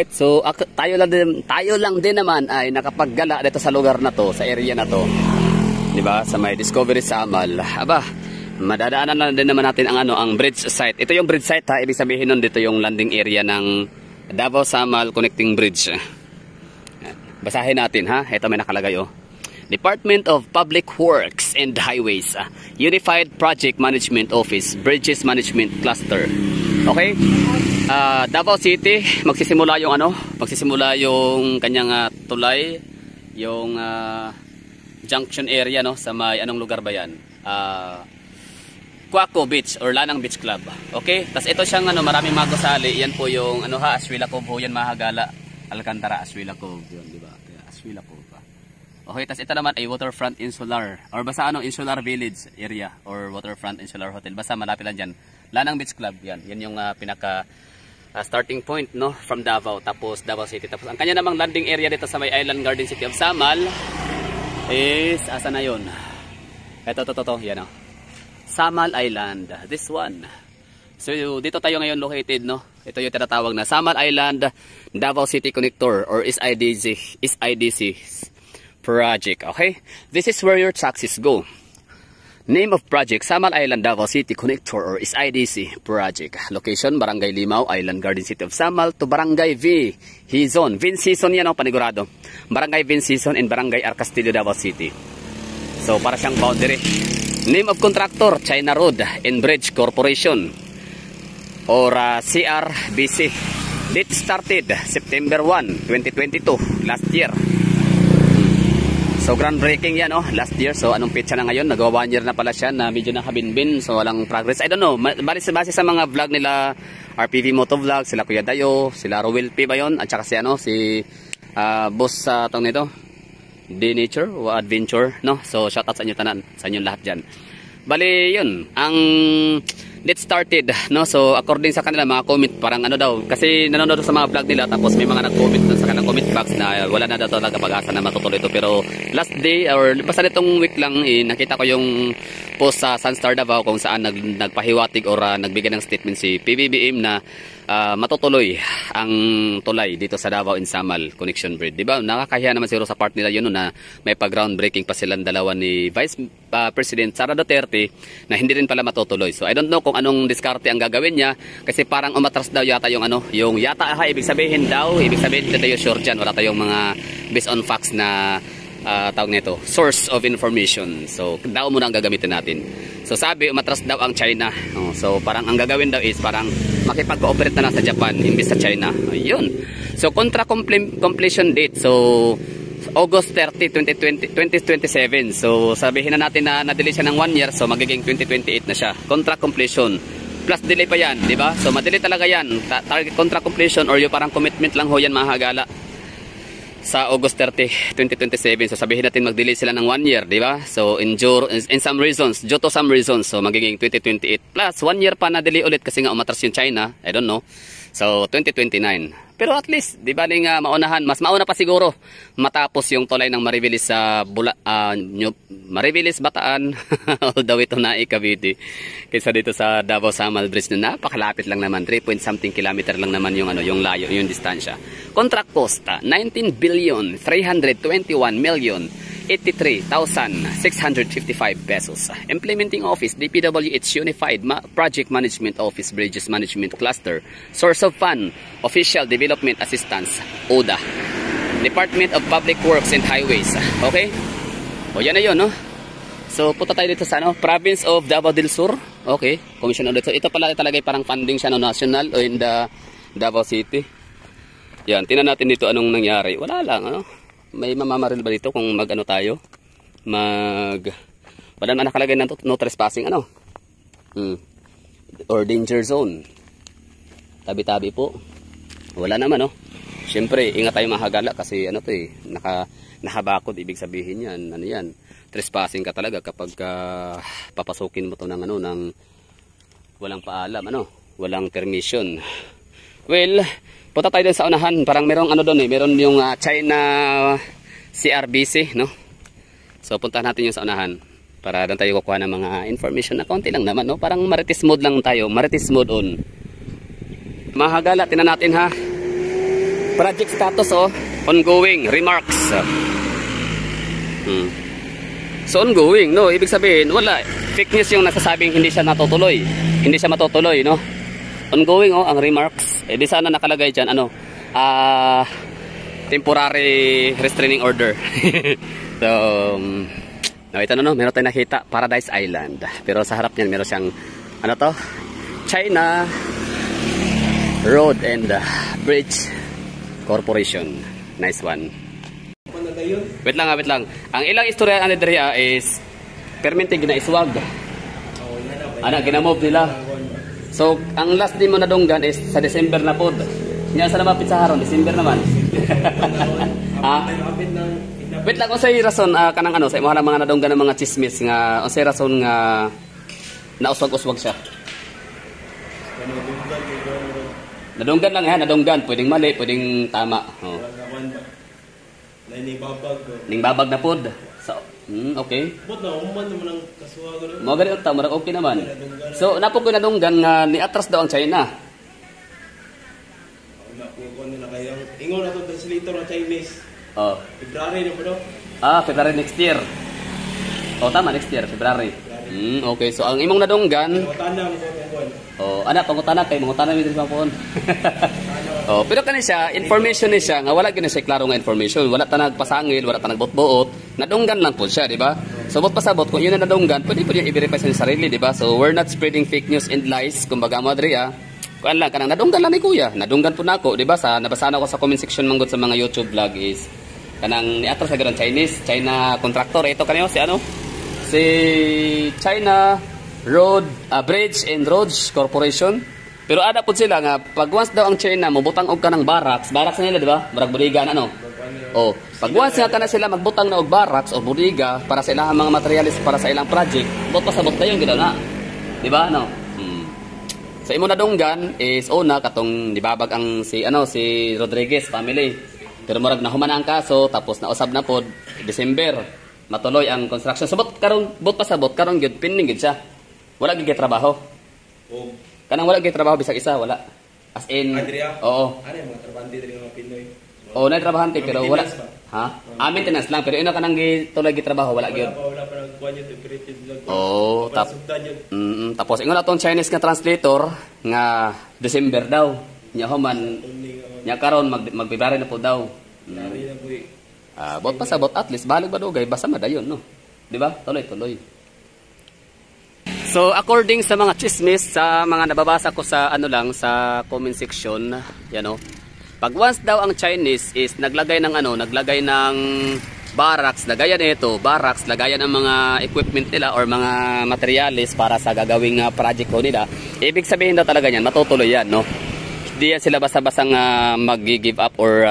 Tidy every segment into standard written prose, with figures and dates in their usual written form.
Alright, so tayo lang din naman ay nakapaggala dito sa lugar na to, sa area na to. 'Di ba? Sa may Discovery Samal. Aba, madadaanan na din naman natin ang bridge site. Ito yung bridge site ha, ibig sabihin nun dito yung landing area ng Davao Samal Connecting Bridge. Basahin natin ha. Ito may nakalagay oh. Department of Public Works and Highways, Unified Project Management Office, Bridges Management Cluster. Okay? Davao City, magsisimula yung kanyang tulay, yung junction area no sa may anong lugar ba 'yan? Quaco Beach or Lanang Beach Club. Okay? Tas ito siyang maraming mga gusali. Yan po yung Aswila Cove ho, yan Mahagala, Alcantara, Aswila Cove, yun, di ba? Aswila Cove pa. Okay, tas ito naman ay Waterfront Insular or basta Insular Village area or Waterfront Insular Hotel. Basta malapit lang diyan. Lanang Beach Club, yan. Yan yung pinaka starting point no from Davao, tapos Davao City. Tapos ang kanya namang landing area dito sa may Island Garden City of Samal is asa na yun? Ito yan oh. Samal Island, this one. So dito tayo ngayon located no. Ito yung tinatawag na Samal Island Davao City Connector or SIDC project. Okay, this is where your taxis go. Name of project, Samal Island Davao City Connector or SIDC project. Location, Barangay Limao, Island Garden City of Samal to Barangay Vinzon. Vinzon yan o, panigurado. Barangay Vinzon and Barangay Arcastillo, Davao City. So, para siyang boundary. Name of contractor, China Road and Bridge Corporation or CRBC. Date started, September 1, 2022, last year. So groundbreaking yan last year. So anong petsa na ngayon? Nagawa 1 year na pala siya na medyo nakabinbin. So walang progress. I don't know. Base sa mga vlog nila, RPV Motovlog, sila Kuya Dayo, sila Rowell P ba yun? At saka si boss sa tong nito, The Nature o Adventure, no? So shout out sa inyo tanan, sa inyo lahat dyan. Bali yun, ang date started, no? So according sa kanila mga comment, parang daw, kasi nanonood sa mga vlog nila, tapos may mga nag-comment sa kanilang comment box na wala na daw talaga pag-asa na matutuloy ito. Pero last day or basta nitong week lang nakita ko yung post sa Sunstar Davao kung saan nagpahiwatig or nagbigay ng statement si PBBM na matutuloy ang tulay dito sa Davao in Samal Connection Bridge. Diba? Nakakahiya naman siguro sa part nila yun na may pag-groundbreaking pa silang dalawa ni Vice President Sara Duterte na hindi rin pala matutuloy. So I don't know kung anong diskarte ang gagawin niya kasi parang umatras daw yata yung yung yata ibig sabihin dito tayo sure dyan, wala tayong mga based on facts na tawag nito, source of information. So daw muna ang gagamitin natin. So sabi umatras daw ang China. So parang ang gagawin daw is parang makipag-cooperate na lang sa Japan imbes sa China. Ayun. So contra completion date. So August 30, 2027. So sabihin na natin na na-delay siya ng 1 year, so magiging 2028 na siya. Contract completion. Plus delay pa yan, di ba? So madelay talaga yan. Target contract completion or yung parang commitment lang ho yan Mahagala. Sa August 30, 2027. So sabihin natin mag-delay sila ng 1 year, di ba? So in some reasons, due to some reasons, so magiging 2028. Plus 1 year pa na delay ulit kasi nga umatras yung China. I don't know. So 2029. Pero at least, di ba nga maunahan, mas mauna pa siguro matapos yung tulay ng Mariveles sa Mariveles Bataan all the way to Naik Cavite. Kaysa dito sa Davao Samal Bridge na napakalapit lang naman, 3 point something kilometer lang naman yung layo, yung distansya. Contract cost 19,321,083,655 pesos. Implementing Office DPWH Unified Project Management Office Bridges Management Cluster. Source of Fund Official Development Assistance ODA. Department of Public Works and Highways. Okay? O yan na yun, no? So punta tayo dito sa Province of Davao del Sur. Okay, Commission on Ito pala talaga parang funding siya national o in the Davao City. Yan, tingnan natin dito anong nangyari. Wala lang, may mamamaril ba dito kung tayo? Wala naman nakalagay na no trespassing, or danger zone. Tabi-tabi po. Wala naman, Siyempre, ingat tayo Mahagala kasi nakabakod, ibig sabihin yan, yan. Trespassing ka talaga kapag papasukin mo to ng ng walang paalam, walang permission. Well, punta tayo din sa unahan. Parang merong doon meron yung China CRBC, So puntahan natin yung sa unahan para doon tayo kukuha ng mga information na konti lang naman, Parang Marites mode lang tayo, Marites mode on. Mahagala, tinan natin ha. Project status, oh. Ongoing. Remarks. So, ongoing, no? Ibig sabihin, wala. Fake news yung nasasabing hindi siya natutuloy. Hindi siya matutuloy, no? Ongoing, oh, ang remarks. Eh, di sana nakalagay dyan, ano, temporary restraining order. So, no, ito na, no, meron tayong nakita, Paradise Island. Pero sa harap niyan, meron siyang, ano to? China Road and Bridge Corporation. Nice one. Wait lang, wait lang. Ang ilang istorya ani diriya is permanente ginaiswag. Ana ginamove nila. So, ang last din mo nadunggan is sa December na pod. Nya sa namapit sa haron, December naman. Wait lang, unsay rason kanang ano sa imo mga nadunggan ng mga chismis nga unsay rason nga nauswag-uswag siya? Nadunggan lang ha, nadunggan, pwedeng mali, pwedeng tama. Oh. Ning babag na pod. So, okay. Bot na umman naman ang kasuwagan. Mo gani ta, murag okay naman. So, napo ko nadunggan nga niatras daw ang China. Wala ko nila kayang ingon na to translator ng Chinese. Oh. February na po daw. February next year. Oh, tama, next year, February. Okay, so ang imong nadunggan. Pangutana mo tungkol. Oh, ana pangutana kay mangutana mi diri sa phone. Oh, pero kani siya, information ni siya nga wala gina siya klaro nga information, wala ta nagpasangil, wala ta nagbot-buot, nadunggan lang po siya, di ba? So bot pasabot kung yun na nadunggan, pwede i-verify sa sarili, di ba? So we're not spreading fake news and lies, kumbaga mo diri kuan lang kanang nadunggan lang ni kuya, nadunggan po nako, di ba? Sa nabasa na ko sa comment section manggod sa mga YouTube vlog is kanang niatras sa ganang China contractor, ito kaniyo si ano? Si China Road Bridge and Roads Corporation. Pero ada po sila nga pag once daw ang China mo butang og kanang barracks nila, di ba? Barag budiga na ano. Oh, pag once nga kana sila magbutang na og barracks o budiga para sa ilang mga materials para sa ilang project, bot pasabot dayon gid na. Di ba ano? Sa imo nadunggan is una katong dibabag ang si Rodriguez family. Pero murag nahuman ang kaso tapos nausab na pod December matuloy ang construction. So bot pasabot karon gyud pending gyud siya. Wala gyud trabaho. Oh. Kanang wala gyud trabaho bisag isa wala. As in oo. Ano yung mga trabahante diri mga Pinoy? Oo, na trabahante pero wala. Ha? Maintenance lang pero ina kanang gituloy gyud trabaho wala gyud. Wala pa nang kuan yung temperature lang. Oo, tapos ingon atong Chinese nga translator nga December daw. Nya human nya karon magbibari na po daw. Dari na po. Bot pasabot at least balag badugay basta madayon no. Di ba? Tuloy. So according sa mga chismis sa mga nababasa ko sa sa comment section, yan o. Pag once daw ang Chinese is naglagay ng barracks, lagayan nito, lagayan ng mga equipment nila or mga materials para sa gagawing project ko nila. Ibig sabihin daw talaga yan, matutuloy yan, no? Hindi yan sila basta-basang mag-give up or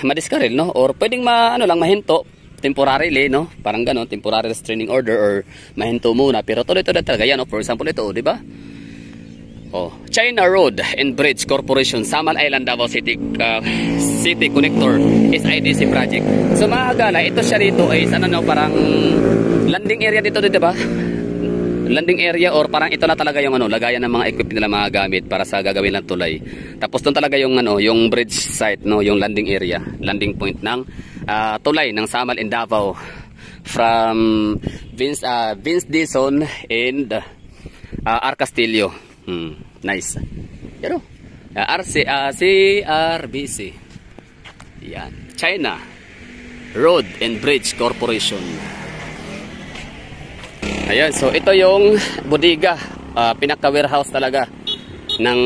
madiskaril, no? Or pwedeng mahinto temporarily, no? Parang gano'n, temporary restraining order or mahinto muna. Pero tuloy-tuloy talaga yan, no? For example, ito, di ba? Oh, China Road and Bridge Corporation, Samal Island, Davao City, City Connector, SIDC project. So, mahagala, ito siya dito is, parang landing area dito, di ba? Landing area or parang ito na talaga yung lagayan ng mga equipment nila mga gamit para sa gagawin ng tulay. Tapos doon talaga yung yung bridge site, no, yung landing area, landing point ng tulay ng Samal and Davao from Vince Dizon and R. Castillo. Nice. Pero CRBC. Yan. China Road and Bridge Corporation. Ayan, so ito yung bodega, pinaka-warehouse talaga ng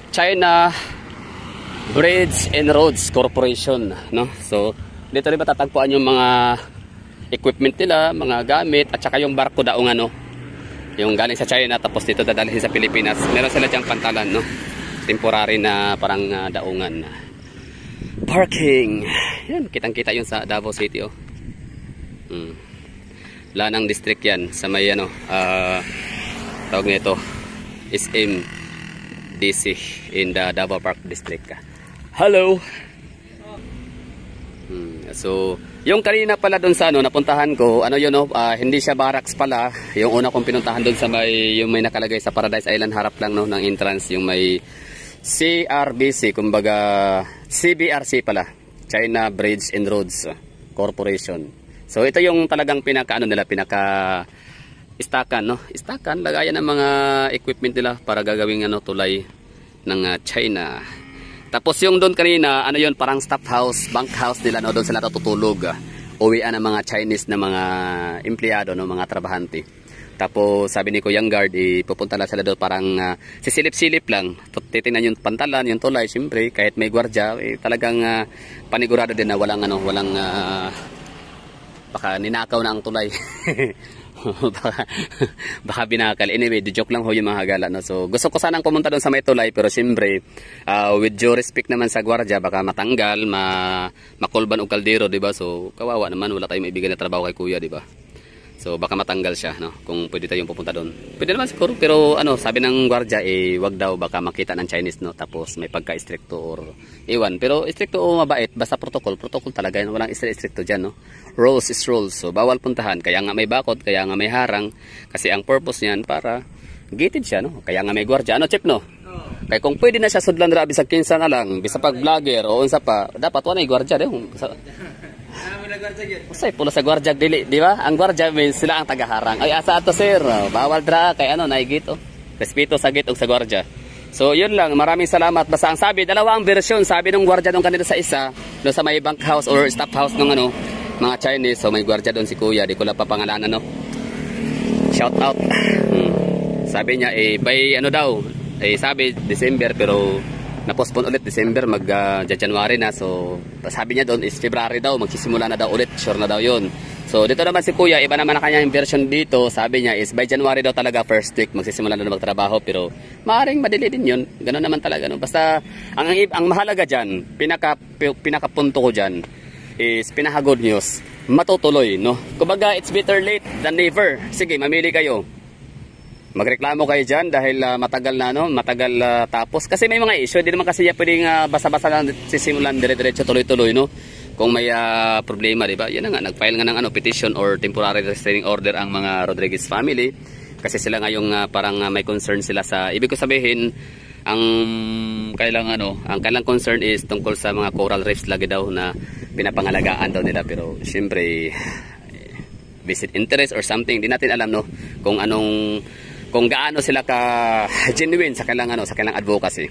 China Bridge and Roads Corporation, no? So dito rin matatagpuan yung mga equipment nila, mga gamit at saka yung barko daong yung galing sa China tapos dito dadalhin sa Pilipinas. Meron sila diyang pantalan, no? Temporary na parang daungan. Parking. Yan, kitang-kita yun sa Davao City, oh. Lanang district yan sa may tawag nito SM DC in the Davao Park District. Hello. So yung kanina pala doon sa napuntahan ko, hindi siya barracks pala. Yung una kong pinuntahan doon sa may nakalagay sa Paradise Island, harap lang ng entrance, yung may CRBC, kumbaga CBRC pala, China Bridge and Roads Corporation. So ito yung talagang pinaka ano nila, pinaka istakan, no? Istakan, lagayan ng mga equipment nila para gagawing ano, tulay ng China. Tapos yung doon kanina, ano yun, parang staff house, bank house nila, no? Doon sila natutulog. Uwian ng mga Chinese na mga empleyado, no? Mga trabahante. Tapos sabi ni Kuyang Guard, pupunta lang sila doon, parang sisilip-silip lang. Titingnan yung pantalan, yung tulay, siyempre, kahit may gwardya, talagang panigurado din na walang ano, walang baka ninakaw na ang tulay. baka binakal. Anyway, joke lang ho yung mga hagala, no? So gusto ko sanang pumunta doon sa may tulay, pero siyempre with due respect naman sa gwardya, baka matanggal, makulban o kaldero, di ba? So kawawa naman, wala tayong maibigay na trabaho kay kuya, di ba? So baka matanggal siya, no? Kung pwede tayong pupunta doon. Pwede naman siguro, pero ano, sabi ng gwardya, wag daw, baka makita ng Chinese, no? Tapos may pagka-stricto or iwan. Pero stricto o mabait, basta protocol talaga yan. Walang stricto dyan, no? Rules is rules. So bawal puntahan. Kaya nga may bakod, kaya nga may harang. Kasi ang purpose niyan para gated siya, no? Kaya nga may gwardya. Ano, Chip, no? Kaya kung pwede na siya sudlan rabi sa kinsa na lang, bisa pag vlogger o unsa pa, dapat wala gwardya, di ba? Usay pula sa gwardya dili, di ba? Ang gwardya means sila ang tagaharang. Ay asa ato sir, bawal dra kay ano naigit oh. Respeto sa git og sa gwardya. So yun lang, maraming salamat. Basta ang sabi, dalawang version, sabi ng gwardya nung kanina sa isa, do sa may bank house or staff house ng ano, mga Chinese. So may gwardya doon si Kuya, di ko lang papangalanan, no. Shout out. Sabi niya by ano daw, sabi December pero na-postpone ulit December, January na. So sabi niya doon is February daw, magsisimula na daw ulit, sure na daw yun. So dito naman si Kuya, iba naman na kanya yung version dito. Sabi niya is by January daw talaga first week magsisimula na magtrabaho, pero maaaring madili din yun. Ganoon naman talaga, no? Basta ang mahalaga dyan, pinakapunto ko dyan is pinaka-good news, matutuloy, no? Kumbaga it's better late than never. Sige, mamili kayo. Magreklamo kayo dyan dahil matagal na, no? Matagal tapos. Kasi may mga issue, hindi naman kasi pwedeng basa-basa lang sisimulan dire-diretso tuloy-tuloy, no? Kung may problema, di ba? Yan na nga, nag-file nga ng petition or temporary restraining order ang mga Rodriguez family. Kasi sila ngayong parang may concern sila sa, ibig ko sabihin, ang kailang concern is tungkol sa mga coral reefs lagi daw na pinapangalagaan daw nila. Pero syempre, visit interest or something, di natin alam, no? Kung gaano sila ka genuine sa kailang advocacy.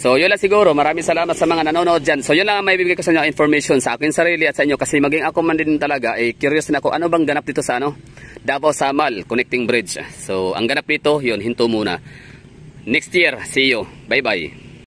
So yun lang siguro, maraming salamat sa mga nanonood dyan. So yun lang ang may bibigay ko sa inyo information sa akin sarili at sa inyo, kasi maging ako man din talaga curious na ako ano bang ganap dito sa Davao Samal Connecting Bridge. So ang ganap dito, yun, hinto muna. Next year, see you. Bye bye.